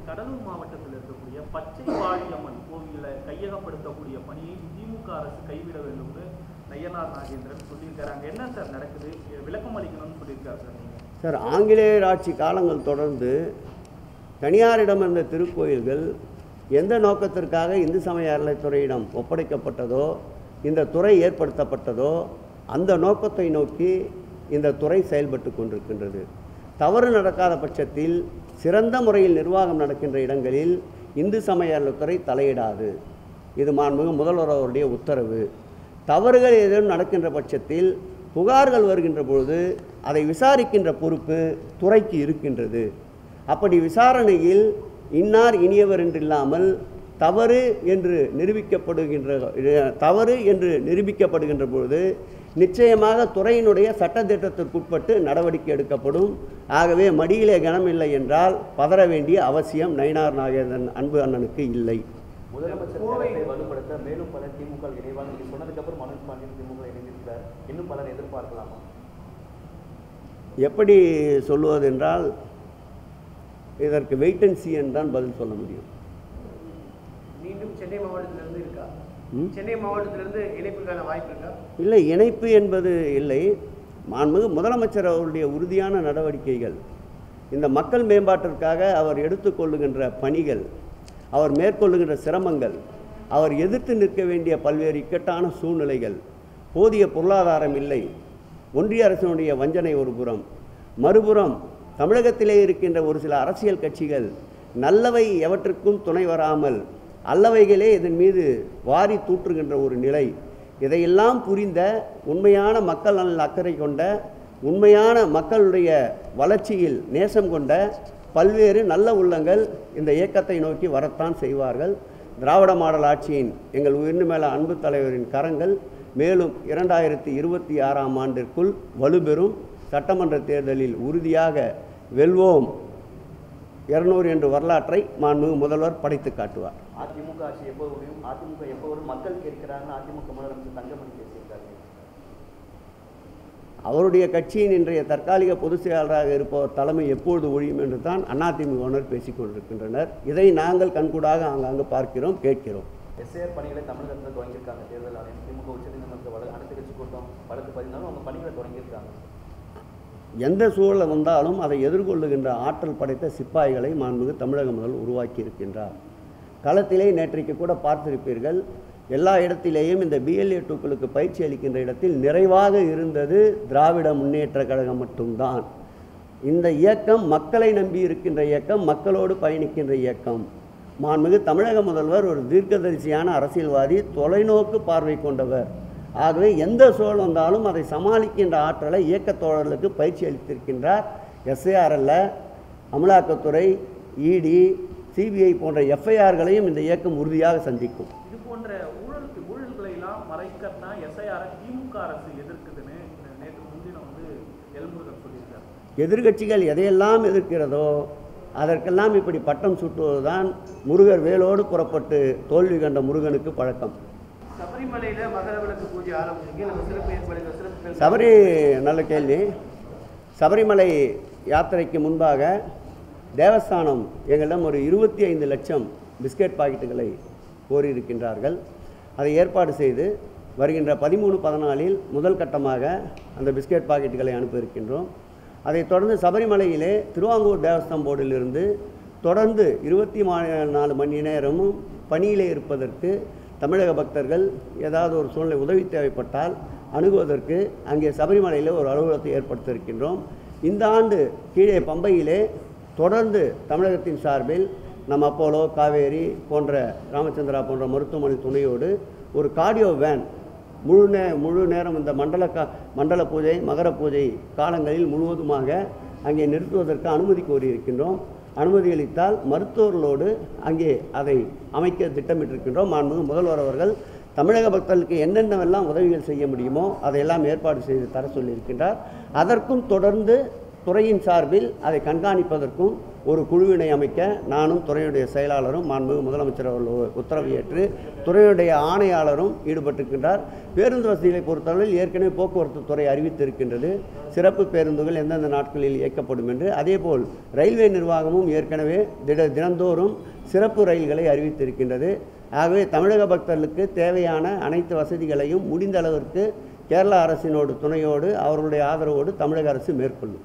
கடலூர் மாவட்டத்தில் இருக்கக்கூடிய பச்சை வாழியம்மன் கோவிலை கையகப்படுத்தக்கூடிய பணியை திமுக அரசு கைவிட வேண்டும்னு நயனார் நாகேந்திரன் சொல்லியிருக்காரு. அங்கே என்ன சார் நடக்குது, விளக்கம் அளிக்கணும்னு சொல்லியிருக்காரு சார். சார், ஆங்கிலேயர் ஆட்சி காலங்கள் தொடர்ந்து தனியாரிடம் இருந்த திருக்கோயில்கள் எந்த நோக்கத்திற்காக இந்து சமய அறநிலையத்துறையிடம் ஒப்படைக்கப்பட்டதோ, இந்த துறை ஏற்படுத்தப்பட்டதோ, அந்த நோக்கத்தை நோக்கி இந்த துறை செயல்பட்டு கொண்டிருக்கின்றது. தவறு நடக்காத பட்சத்தில் சிறந்த முறையில் நிர்வாகம் நடக்கின்ற இடங்களில் இந்து சமய அறநிலையத்துறை தலையிடாது. இது மாண்புமிகு முதல்வர் அவருடைய உத்தரவு. தவறுகள் ஏதேனும் நடக்கின்ற பட்சத்தில் புகார்கள் வருகின்ற பொழுது அதை விசாரிக்கின்ற பொறுப்பு துறைக்கு இருக்கின்றது. அப்படி விசாரணையில் இன்னார் இனியவர் என்றில்லாமல் தவறு என்று நிரூபிக்கப்படுகின்ற பொழுது நிச்சயமாக துறையினுடைய சட்டத்திட்டத்திற்குட்பட்டு நடவடிக்கை எடுக்கப்படும். ஆகவே மடியிலே கனமில்லை என்றால் பதற வேண்டிய அவசியம் நயினார் நாகேந்திரன் அன்பு அண்ணனுக்கு இல்லை. முதலமைச்சர் வலுப்படுத்த மேலும் பல திமுக இணைவாக சொன்னதுக்கு அப்புறம் மனோஜ் பாண்டியன் திமுக இணைந்திருக்கிறார். இன்னும் பலர் எதிர்பார்க்கலாமா? எப்படி சொல்லுவது என்றால் இதற்கு வெயிட் அண்ட் சீ தான் பதில் சொல்ல முடியும். மீண்டும் சென்னை மாவட்டத்திலிருந்து இருக்கா? சென்னை மாவட்டத்திலிருந்து இணைப்புக்கான வாய்ப்பு இருக்கா? இல்லை, இணைப்பு என்பது இல்லை. மாண்புமிகு முதலமைச்சர் அவருடைய உறுதியான நடவடிக்கைகள், இந்த மக்கள் மேம்பாட்டிற்காக அவர் எடுத்துக்கொள்ளுகின்ற பணிகள், அவர் மேற்கொள்ளுகின்ற சிரமங்கள், அவர் எதிர்த்து நிற்க வேண்டிய பல்வேறு இக்கட்டான சூழ்நிலைகள், போதிய பொருளாதாரம் இல்லை, ஒன்றிய அரசினுடைய வஞ்சனை ஒரு புறம், மறுபுறம் தமிழகத்திலே இருக்கின்ற ஒரு சில அரசியல் கட்சிகள் நல்லவை எவற்றுக்கும் துணை வராமல் அல்லவைகளே இதன் மீது வாரி தூற்றுகின்ற ஒரு நிலை, இதையெல்லாம் புரிந்த உண்மையான மக்கள் நலன் அக்கறை கொண்ட, உண்மையான மக்களுடைய வளர்ச்சியில் நேசம் கொண்ட பல்வேறு நல்ல உள்ளங்கள் இந்த இயக்கத்தை நோக்கி வரத்தான் செய்வார்கள். திராவிட மாடல் ஆட்சியின் எங்கள் உயிர்ந்து மேல அன்பு தலைவரின் கரங்கள் மேலும் 2026ஆம் ஆண்டிற்குள் வலுப்பெறும். சட்டமன்ற தேர்தலில் உறுதியாக வெல்வோம் 200 என்ற வரலாற்றை மாண்புமிகு முதல்வர் படைத்து காட்டுவார். அதிமுக ஆட்சி எப்போ முடியும், அதிமுக எப்போ வரும், மக்கள் கேட்கிறாங்க. அதிமுக முதலமைச்சர் தங்கமணி பேசியிருக்காரு. அவருடைய கட்சியின் இன்றைய தற்காலிக பொதுச் செயலாளராக இருப்பவர் தலைமை எப்பொழுது ஒழியும் என்று தான் அதிமுகவினர் பேசிக் கொண்டிருக்கின்றனர். இதை நாங்கள் கண்கூடாக ஆங்காங்கு பார்க்கிறோம், கேட்கிறோம். எஸ்ஐஆர் பணிகளை தமிழகத்தில் தொடங்கியிருக்காங்க. தேர்தல் ஆணையம் திமுக உச்சநீதிமன்ற அனைத்து கட்சி கூட்டம் வழக்கு பதினாலும் அவங்க பணிகளை தொடங்கியிருக்காங்க. எந்த சூழல் வந்தாலும் அதை எதிர்கொள்ளுகின்ற ஆற்றல் படைத்த சிப்பாய்களை மாண்புமிகு தமிழக முதல் உருவாக்கி இருக்கின்றார். களத்திலே நேற்றைக்கு கூட பார்த்திருப்பீர்கள், எல்லா இடத்திலேயும் இந்த BLA 2க்களுக்கு பயிற்சி அளிக்கின்ற இடத்தில் நிறைவாக இருந்தது திராவிட முன்னேற்ற கழகம் மட்டும்தான். இந்த இயக்கம் மக்களை நம்பி இருக்கின்ற இயக்கம், மக்களோடு பயணிக்கின்ற இயக்கம். மாண்புமிகு தமிழக முதல்வர் ஒரு தீர்க்கதரிசியான அரசியல்வாதி, தொலைநோக்கு பார்வை கொண்டவர். ஆகவே எந்த சூழல் வந்தாலும் அதை சமாளிக்கின்ற ஆற்றலை இயக்கத் தோழர்களுக்கு பயிற்சி அளித்திருக்கின்றார். SIR அல்ல, அமலாக்கத்துறை, ED, CBI போன்ற FIRகளையும் இந்த இயக்கம் உறுதியாக சந்திக்கும். இது போன்ற ஊழல்களை எல்லாம் மறைக்கத்தான் SIR திமுக அரசு எதிர்க்குதுன்னு நேற்று முன்தினம் எல்முருகன் சொல்லியிருக்காரு. எதிர்கட்சிகள் எதையெல்லாம் எதிர்க்கிறதோ அதற்கெல்லாம் இப்படி பட்டம் சுட்டுவதுதான் முருகர் வேலோடு புறப்பட்டு தோல்வி கண்ட முருகனுக்கு பழக்கம். சபரிமலையில் மகரவிளக்கு பூஜை ஆரம்பிச்சிருக்கு. நல்ல கேள்வி. சபரிமலை யாத்திரைக்கு முன்பாக தேவஸ்தானம் எங்களிடம் ஒரு 25 லட்சம் பிஸ்கெட் பாக்கெட்டுகளை கோரியிருக்கின்றார்கள். அதை ஏற்பாடு செய்து வருகின்ற 13-14 முதல் கட்டமாக அந்த பிஸ்கெட் பாக்கெட்டுகளை அனுப்பியிருக்கின்றோம். அதைத் தொடர்ந்து சபரிமலையிலே திருவாங்கூர் தேவஸ்தானம் போர்டிலிருந்து தொடர்ந்து 24 மணி நேரமும் பணியிலே இருப்பதற்கு தமிழக பக்தர்கள் ஏதாவது ஒரு சூழ்நிலை உதவி தேவைப்பட்டால் அணுகுவதற்கு அங்கே சபரிமலையில் ஒரு அலுவலகத்தை ஏற்படுத்தியிருக்கின்றோம். இந்த ஆண்டு கீழே பம்பையிலே தொடர்ந்து தமிழகத்தின் சார்பில் நம் அப்போலோ, காவேரி போன்ற ராமச்சந்திரா போன்ற மருத்துவமனை துணையோடு ஒரு கார்டியோ வேன் முழு நேரம் இந்த மண்டல பூஜை, மகர பூஜை காலங்களில் முழுவதுமாக அங்கே நிறுத்துவதற்கு அனுமதி கோரியிருக்கின்றோம். அனுமதி அளித்தால் மருத்துவர்களோடு அங்கே அதை அமைக்க திட்டமிட்டிருக்கின்றோம். மாண்புமிகு முதல்வர் அவர்கள் தமிழக பக்தர்களுக்கு என்னென்னவெல்லாம் உதவிகள் செய்ய முடியுமோ அதையெல்லாம் ஏற்பாடு செய்து தர சொல்லியிருக்கின்றார். அதற்கும் தொடர்ந்து துறையின் சார்பில் அதை கண்காணிப்பதற்கும் ஒரு குழுவினை அமைக்க நானும் துறையுடைய செயலாளரும் மாண்புமிகு முதலமைச்சர் அவர்கள் உத்தரவு ஏற்று துறையுடைய ஆணையாளரும் ஈடுபட்டிருக்கின்றார். பேருந்து வசதிகளை பொறுத்தவரையில் ஏற்கனவே போக்குவரத்து துறை அறிவித்திருக்கின்றது சிறப்பு பேருந்துகள் எந்தெந்த நாட்களில் இயக்கப்படும் என்று. அதேபோல் ரயில்வே நிர்வாகமும் ஏற்கனவே தினந்தோறும் சிறப்பு ரயில்களை அறிவித்திருக்கின்றது. ஆகவே தமிழக பக்தர்களுக்கு தேவையான அனைத்து வசதிகளையும் முடிந்த அளவிற்கு கேரள அரசினோடு துணையோடு அவர்களுடைய ஆதரவோடு தமிழக அரசு மேற்கொள்ளும்.